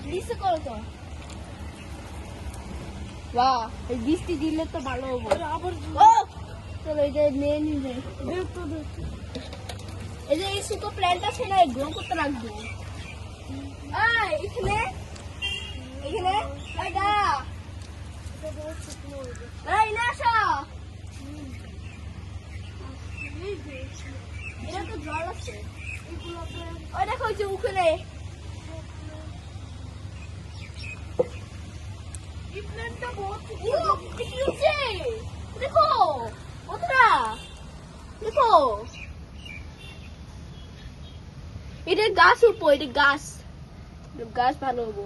নিচে করো তো। বাহ, এই বৃষ্টি দিলে তো ভালো হবে। চলো এই যে নিয়ে নিবে। এই যে এই শুকো প্ল্যান্ট আছে না, গ্রো করতে রাখবো। এখানে এখানে এই না আসো। এটা তো জল আছে। ওই দেখো ওই যে ওখানে দেখো বন্ধুরা, দেখো এটা গাছ উপর, এটা গাছ গাছ ভালো হবো।